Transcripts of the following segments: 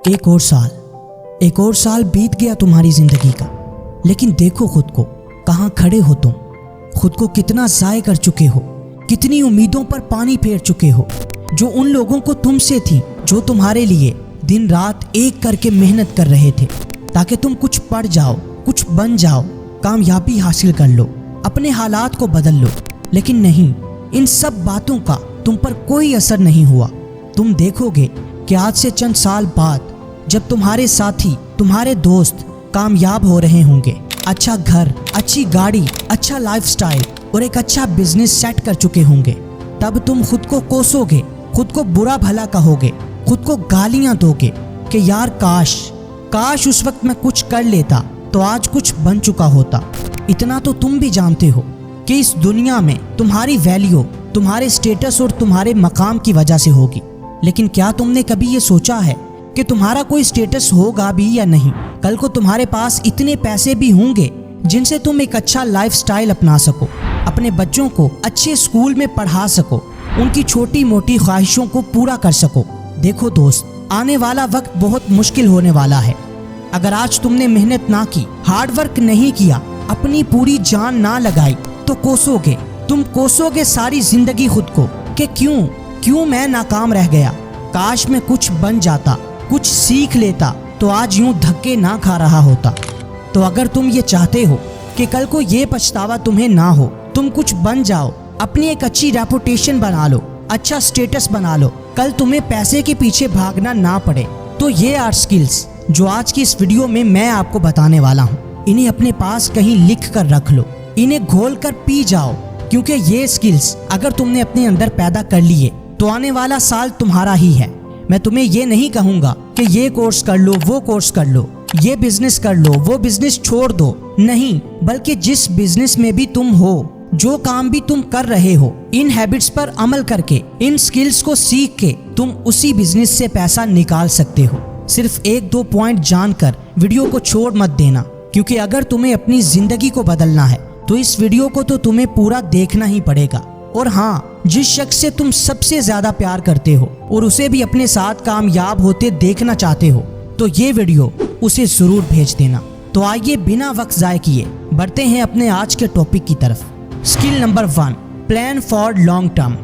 एक और साल बीत गया तुम्हारी जिंदगी का, लेकिन देखो खुद को, कहाँ खड़े हो तुम। खुद को कितना ज़ाय कर चुके हो, कितनी उम्मीदों पर पानी फेर चुके हो, जो उन लोगों को तुमसे थी, जो तुम्हारे लिए दिन रात एक करके मेहनत कर रहे थे ताकि तुम कुछ पढ़ जाओ, कुछ बन जाओ, कामयाबी हासिल कर लो, अपने हालात को बदल लो। लेकिन नहीं, इन सब बातों का तुम पर कोई असर नहीं हुआ। तुम देखोगे कि आज से चंद साल बाद जब तुम्हारे साथी, तुम्हारे दोस्त कामयाब हो रहे होंगे, अच्छा घर, अच्छी गाड़ी, अच्छा लाइफस्टाइल और एक अच्छा बिजनेस सेट कर चुके होंगे, तब तुम खुद को कोसोगे, खुद को बुरा भला कहोगे, खुद को गालियां दोगे कि यार काश उस वक्त मैं कुछ कर लेता तो आज कुछ बन चुका होता। इतना तो तुम भी जानते हो कि इस दुनिया में तुम्हारी वैल्यू तुम्हारे स्टेटस और तुम्हारे मकाम की वजह से होगी। लेकिन क्या तुमने कभी ये सोचा है कि तुम्हारा कोई स्टेटस होगा भी या नहीं? कल को तुम्हारे पास इतने पैसे भी होंगे जिनसे तुम एक अच्छा लाइफस्टाइल अपना सको, अपने बच्चों को अच्छे स्कूल में पढ़ा सको, उनकी छोटी मोटी ख्वाहिशों को पूरा कर सको। देखो दोस्त, आने वाला वक्त बहुत मुश्किल होने वाला है। अगर आज तुमने मेहनत ना की, हार्ड वर्क नहीं किया, अपनी पूरी जान ना लगाई, तो तुम कोसोगे सारी जिंदगी खुद को कि क्यों मैं नाकाम रह गया। काश मैं कुछ बन जाता, कुछ सीख लेता तो आज यूं धक्के ना खा रहा होता। तो अगर तुम ये चाहते हो कि कल को ये पछतावा तुम्हें ना हो, तुम कुछ बन जाओ, अपनी एक अच्छी रेपुटेशन बना लो, अच्छा स्टेटस बना लो, कल तुम्हें पैसे के पीछे भागना ना पड़े, तो ये आर स्किल्स जो आज की इस वीडियो में मैं आपको बताने वाला हूँ, इन्हें अपने पास कहीं लिख कर रख लो, इन्हें घोल कर पी जाओ। क्योंकि ये स्किल्स अगर तुमने अपने अंदर पैदा कर लिए तो आने वाला साल तुम्हारा ही है। मैं तुम्हें ये नहीं कहूँगा कि ये कोर्स कर लो, वो कोर्स कर लो, ये बिजनेस कर लो, वो बिजनेस छोड़ दो, नहीं, बल्कि जिस बिजनेस में भी तुम हो, जो काम भी तुम कर रहे हो, इन हैबिट्स पर अमल करके, इन स्किल्स को सीख के तुम उसी बिजनेस से पैसा निकाल सकते हो। सिर्फ 1-2 पॉइंट जानकर वीडियो को छोड़ मत देना, क्योंकि अगर तुम्हें अपनी जिंदगी को बदलना है तो इस वीडियो को तो तुम्हें पूरा देखना ही पड़ेगा। और हाँ, जिस शख्स से तुम सबसे ज्यादा प्यार करते हो और उसे भी अपने साथ कामयाब होते देखना चाहते हो, तो ये वीडियो उसे जरूर भेज देना। तो आइए बिना वक्त जाए किए बढ़ते हैं अपने आज के टॉपिक की तरफ। Skill number 1, plan for long term.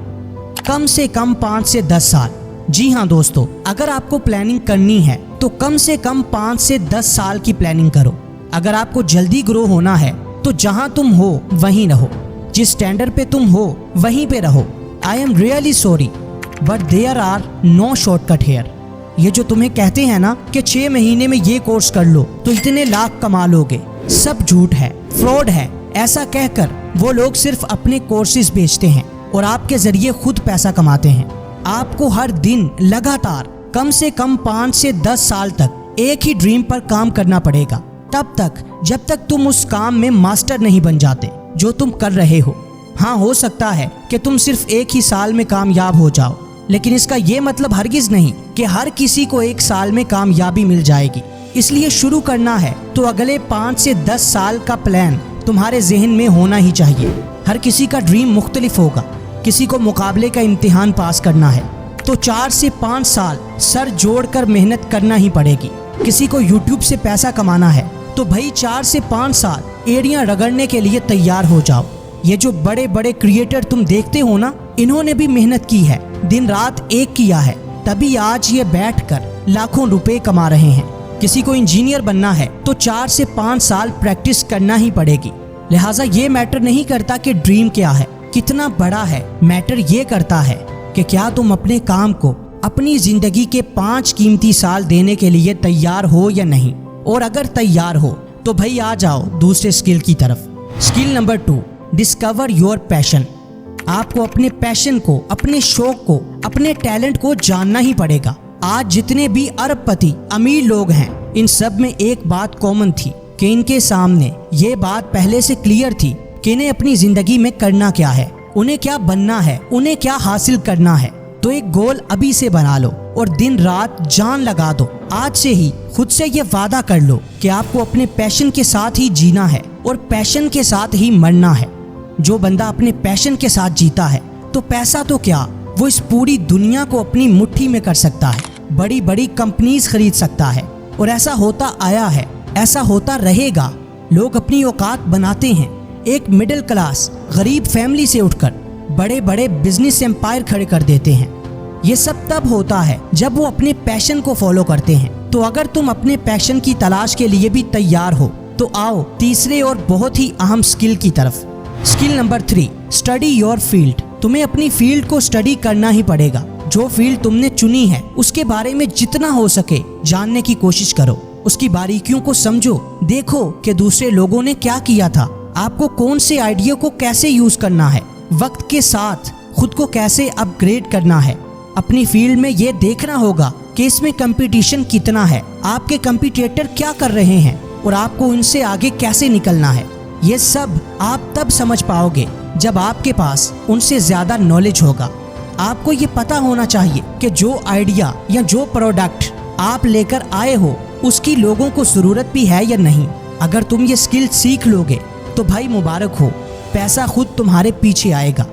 कम से कम 5 से 10 साल। जी हाँ दोस्तों, अगर आपको प्लानिंग करनी है तो कम से कम 5 से 10 साल की प्लानिंग करो। अगर आपको जल्दी ग्रो होना है तो जहां तुम हो वहीं रहो, जिस स्टैंडर्ड पे तुम हो वहीं पे रहो। I am really sorry but there are no shortcut here. ये जो तुम्हें कहते हैं ना कि 6 महीने में ये कोर्स कर लो तो इतने लाख कमा लोगे, सब झूठ है, फ्रॉड है। ऐसा कहकर वो लोग सिर्फ अपने कोर्सेज बेचते हैं और आपके जरिए खुद पैसा कमाते हैं। आपको हर दिन लगातार कम से कम 5 से 10 साल तक एक ही ड्रीम पर काम करना पड़ेगा, तब तक जब तक तुम उस काम में मास्टर नहीं बन जाते जो तुम कर रहे हो। हाँ, हो सकता है कि तुम सिर्फ एक ही साल में कामयाब हो जाओ, लेकिन इसका ये मतलब हरगिज नहीं कि हर किसी को 1 साल में कामयाबी मिल जाएगी। इसलिए शुरू करना है तो अगले 5 से 10 साल का प्लान तुम्हारे जहन में होना ही चाहिए। हर किसी का ड्रीम मुख्तलिफ होगा। किसी को मुकाबले का इम्तिहान पास करना है तो 4 से 5 साल सर जोड़कर मेहनत करना ही पड़ेगी। किसी को यूट्यूब से पैसा कमाना है तो भाई 4 से 5 साल एड़ियां रगड़ने के लिए तैयार हो जाओ। ये जो बड़े बड़े क्रिएटर तुम देखते हो ना, इन्होंने भी मेहनत की है, दिन रात एक किया है, तभी आज ये बैठकर लाखों रुपए कमा रहे हैं। किसी को इंजीनियर बनना है तो 4 से 5 साल प्रैक्टिस करना ही पड़ेगी। लिहाजा ये मैटर नहीं करता कि ड्रीम क्या है, कितना बड़ा है, मैटर ये करता है कि क्या तुम अपने काम को, अपनी जिंदगी के 5 कीमती साल देने के लिए तैयार हो या नहीं। और अगर तैयार हो तो भाई आ जाओ दूसरे स्किल की तरफ। Skill number 2, discover your passion. आपको अपने पैशन को, अपने शौक को, अपने टैलेंट को जानना ही पड़ेगा। आज जितने भी अरबपति अमीर लोग हैं, इन सब में एक बात कॉमन थी कि इनके सामने ये बात पहले से क्लियर थी कि इन्हें अपनी जिंदगी में करना क्या है, उन्हें क्या बनना है, उन्हें क्या हासिल करना है। तो एक गोल अभी से बना लो और दिन रात जान लगा दो। आज से ही खुद से ये वादा कर लो कि आपको अपने पैशन के साथ ही जीना है और पैशन के साथ ही मरना है। जो बंदा अपने पैशन के साथ जीता है तो पैसा तो क्या, वो इस पूरी दुनिया को अपनी मुट्ठी में कर सकता है। बड़ी बड़ी कंपनीज खरीद सकता है। और ऐसा होता आया है, ऐसा होता रहेगा। लोग अपनी औकात बनाते हैं। एक मिडिल क्लास गरीब फैमिली से उठकर बड़े बड़े बिजनेस एम्पायर खड़े कर देते हैं। ये सब तब होता है जब वो अपने पैशन को फॉलो करते हैं। तो अगर तुम अपने पैशन की तलाश के लिए भी तैयार हो तो आओ तीसरे और बहुत ही अहम स्किल की तरफ। Skill number 3, study your field. तुम्हें अपनी फील्ड को स्टडी करना ही पड़ेगा। जो फील्ड तुमने चुनी है उसके बारे में जितना हो सके जानने की कोशिश करो। उसकी बारीकियों को समझो। देखो कि दूसरे लोगों ने क्या किया था, आपको कौन से आइडिया को कैसे यूज करना है, वक्त के साथ खुद को कैसे अपग्रेड करना है। अपनी फील्ड में ये देखना होगा कि इसमें कंपटीशन कितना है, आपके कंपटीटर क्या कर रहे हैं और आपको उनसे आगे कैसे निकलना है। ये सब आप तब समझ पाओगे जब आपके पास उनसे ज्यादा नॉलेज होगा। आपको ये पता होना चाहिए कि जो आइडिया या जो प्रोडक्ट आप लेकर आए हो उसकी लोगों को जरूरत भी है या नहीं। अगर तुम ये स्किल सीख लोगे तो भाई मुबारक हो, पैसा खुद तुम्हारे पीछे आएगा।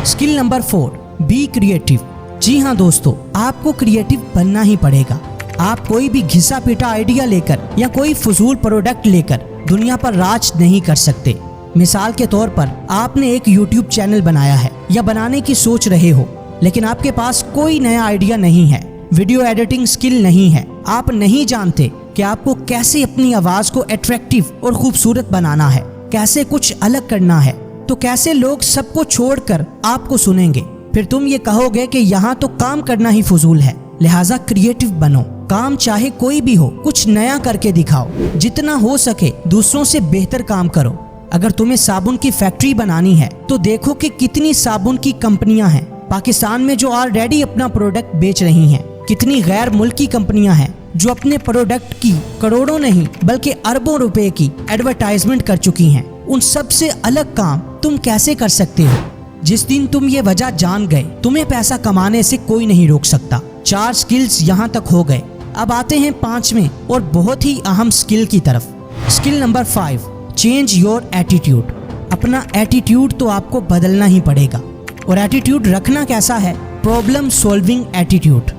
Skill number 4, be creative. जी हाँ दोस्तों, आपको क्रिएटिव बनना ही पड़ेगा। आप कोई भी घिसा पिटा आइडिया लेकर या कोई फजूल प्रोडक्ट लेकर दुनिया पर राज नहीं कर सकते। मिसाल के तौर पर आपने एक YouTube चैनल बनाया है या बनाने की सोच रहे हो, लेकिन आपके पास कोई नया आइडिया नहीं है, वीडियो एडिटिंग स्किल नहीं है, आप नहीं जानते कि आपको कैसे अपनी आवाज को अट्रैक्टिव और खूबसूरत बनाना है, कैसे कुछ अलग करना है, तो कैसे लोग सबको छोड़कर आपको सुनेंगे। फिर तुम ये कहोगे कि यहाँ तो काम करना ही फजूल है। लिहाजा क्रिएटिव बनो। काम चाहे कोई भी हो, कुछ नया करके दिखाओ। जितना हो सके दूसरों से बेहतर काम करो। अगर तुम्हें साबुन की फैक्ट्री बनानी है तो देखो कि कितनी साबुन की कंपनियां हैं पाकिस्तान में जो ऑलरेडी अपना प्रोडक्ट बेच रही हैं। कितनी गैर मुल्की कंपनियां हैं जो अपने प्रोडक्ट की करोड़ों नहीं बल्कि अरबों रुपए की एडवर्टाइजमेंट कर चुकी हैं। उन सब से अलग काम तुम कैसे कर सकते हो? जिस दिन तुम ये वजह जान गए, तुम्हें पैसा कमाने से कोई नहीं रोक सकता। 4 स्किल्स यहाँ तक हो गए। अब आते हैं 5वें और बहुत ही अहम स्किल की तरफ। Skill number 5, change your attitude. अपना एटीट्यूड तो आपको बदलना ही पड़ेगा। और एटीट्यूड रखना कैसा है? Problem solving attitude.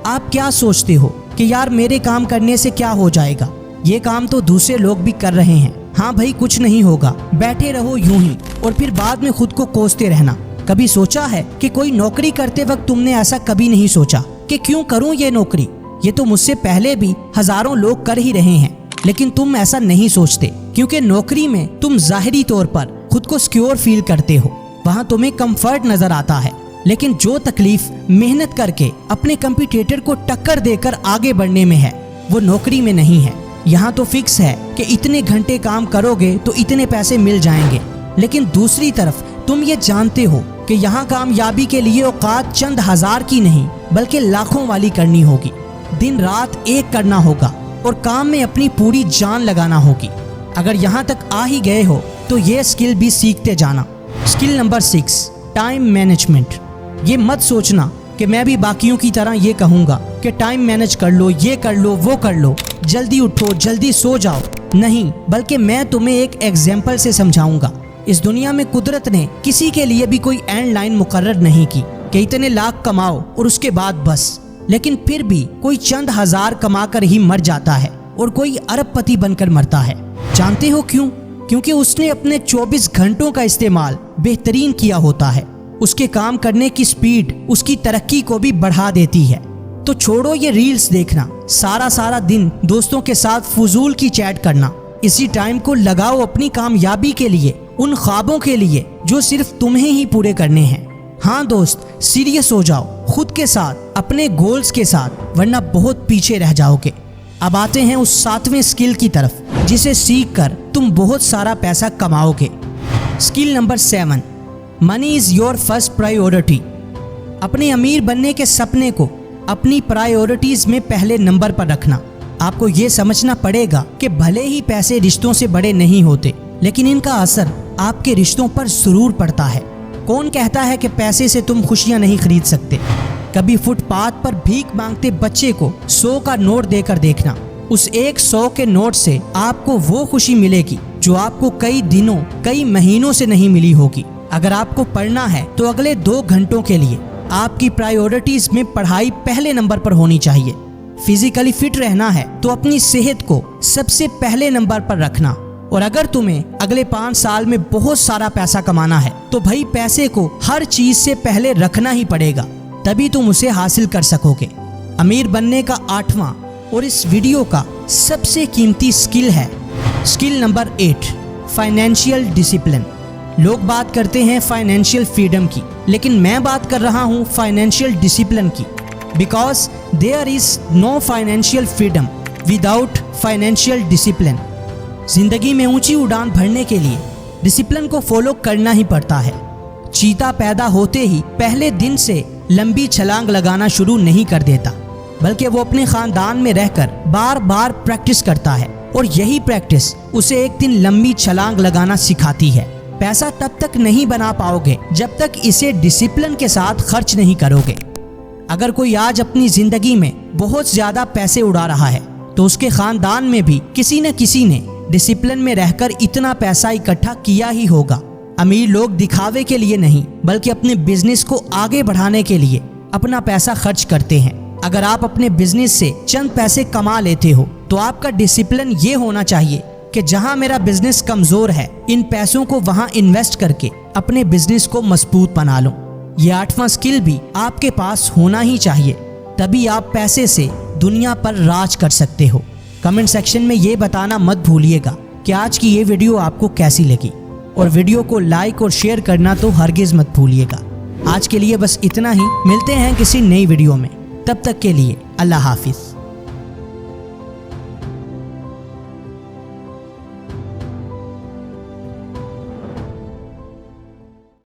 आप क्या सोचते हो कि यार मेरे काम करने से क्या हो जाएगा, ये काम तो दूसरे लोग भी कर रहे हैं, हाँ भाई कुछ नहीं होगा, बैठे रहो यूं ही और फिर बाद में खुद को कोसते रहना। कभी सोचा है कि कोई नौकरी करते वक्त तुमने ऐसा कभी नहीं सोचा कि क्यों करूं ये नौकरी, ये तो मुझसे पहले भी हजारों लोग कर ही रहे हैं। लेकिन तुम ऐसा नहीं सोचते क्योंकि नौकरी में तुम जाहिरी तौर पर खुद को सिक्योर फील करते हो, वहाँ तुम्हें कंफर्ट नजर आता है। लेकिन जो तकलीफ मेहनत करके अपने कंपटीटर को टक्कर देकर आगे बढ़ने में है वो नौकरी में नहीं है। यहाँ तो फिक्स है कि इतने घंटे काम करोगे तो इतने पैसे मिल जाएंगे। लेकिन दूसरी तरफ तुम ये जानते हो कि यहाँ कामयाबी के लिए औकात चंद हजार की नहीं बल्कि लाखों वाली करनी होगी। दिन रात एक करना होगा और काम में अपनी पूरी जान लगाना होगी। अगर यहाँ तक आ ही गए हो तो ये स्किल भी सीखते जाना। Skill number 6, time management. ये मत सोचना कि मैं भी बाकियों की तरह ये कहूँगा कि टाइम मैनेज कर लो, ये कर लो, वो कर लो, जल्दी उठो, जल्दी सो जाओ। नहीं, बल्कि मैं तुम्हें एक एग्जाम्पल से समझाऊंगा। इस दुनिया में कुदरत ने किसी के लिए भी कोई एंड लाइन मुकर्रर नहीं की कि इतने लाख कमाओ और उसके बाद बस। लेकिन फिर भी कोई चंद हजार कमाकर ही मर जाता है और कोई अरबपति बनकर मरता है। जानते हो क्यों? क्योंकि उसने अपने 24 घंटों का इस्तेमाल बेहतरीन किया होता है। उसके काम करने की स्पीड उसकी तरक्की को भी बढ़ा देती है। तो छोड़ो ये रील्स देखना, सारा दिन दोस्तों के साथ फजूल की चैट करना। इसी टाइम को लगाओ अपनी कामयाबी के लिए, उन ख्वाबों के लिए जो सिर्फ तुम्हें ही पूरे करने हैं। हाँ दोस्त, सीरियस हो जाओ खुद के साथ, अपने गोल्स के साथ, वरना बहुत पीछे रह जाओगे। अब आते हैं उस 7वें स्किल की तरफ जिसे सीख कर तुम बहुत सारा पैसा कमाओगे। Skill number 7, money is your first priority. अपने अमीर बनने के सपने को अपनी प्रायोरिटीज में पहले नंबर पर रखना। आपको ये समझना पड़ेगा कि भले ही पैसे रिश्तों से बड़े नहीं होते, लेकिन इनका असर आपके रिश्तों पर जरूर पड़ता है। कौन कहता है कि पैसे से तुम खुशियां नहीं खरीद सकते? कभी फुटपाथ पर भीख मांगते बच्चे को 100 का नोट देकर देखना। उस एक 100 के नोट से आपको वो खुशी मिलेगी जो आपको कई दिनों, कई महीनों से नहीं मिली होगी। अगर आपको पढ़ना है तो अगले 2 घंटों के लिए आपकी प्रायोरिटीज में पढ़ाई पहले नंबर पर होनी चाहिए। फिजिकली फिट रहना है तो अपनी सेहत को सबसे पहले नंबर पर रखना। और अगर तुम्हें अगले 5 साल में बहुत सारा पैसा कमाना है तो भाई पैसे को हर चीज से पहले रखना ही पड़ेगा, तभी तुम उसे हासिल कर सकोगे। अमीर बनने का 8वां और इस वीडियो का सबसे कीमती स्किल है स्किल नंबर 8, फाइनेंशियल डिसिप्लिन। लोग बात करते हैं फाइनेंशियल फ्रीडम की, लेकिन मैं बात कर रहा हूँ फाइनेंशियल डिसिप्लिन की। Because there is no financial freedom without financial discipline. जिंदगी में ऊंची उड़ान भरने के लिए डिसिप्लिन को फॉलो करना ही पड़ता है। चीता पैदा होते ही पहले दिन से लंबी छलांग लगाना शुरू नहीं कर देता, बल्कि वो अपने खानदान में रहकर बार बार प्रैक्टिस करता है और यही प्रैक्टिस उसे एक दिन लंबी छलांग लगाना सिखाती है। पैसा तब तक नहीं बना पाओगे जब तक इसे डिसिप्लिन के साथ खर्च नहीं करोगे। अगर कोई आज अपनी जिंदगी में बहुत ज्यादा पैसे उड़ा रहा है तो उसके खानदान में भी किसी न किसी ने डिसिप्लिन में रहकर इतना पैसा इकट्ठा किया ही होगा। अमीर लोग दिखावे के लिए नहीं बल्कि अपने बिजनेस को आगे बढ़ाने के लिए अपना पैसा खर्च करते हैं। अगर आप अपने बिजनेस से चंद पैसे कमा लेते हो तो आपका डिसिप्लिन ये होना चाहिए कि जहां मेरा बिजनेस कमजोर है, इन पैसों को वहां इन्वेस्ट करके अपने बिजनेस को मजबूत बना लो। ये 8वां स्किल भी आपके पास होना ही चाहिए, तभी आप पैसे से दुनिया पर राज कर सकते हो। कमेंट सेक्शन में ये बताना मत भूलिएगा कि आज की ये वीडियो आपको कैसी लगी, और वीडियो को लाइक और शेयर करना तो हरगिज मत भूलिएगा। आज के लिए बस इतना ही, मिलते हैं किसी नई वीडियो में, तब तक के लिए अल्लाह हाफिज।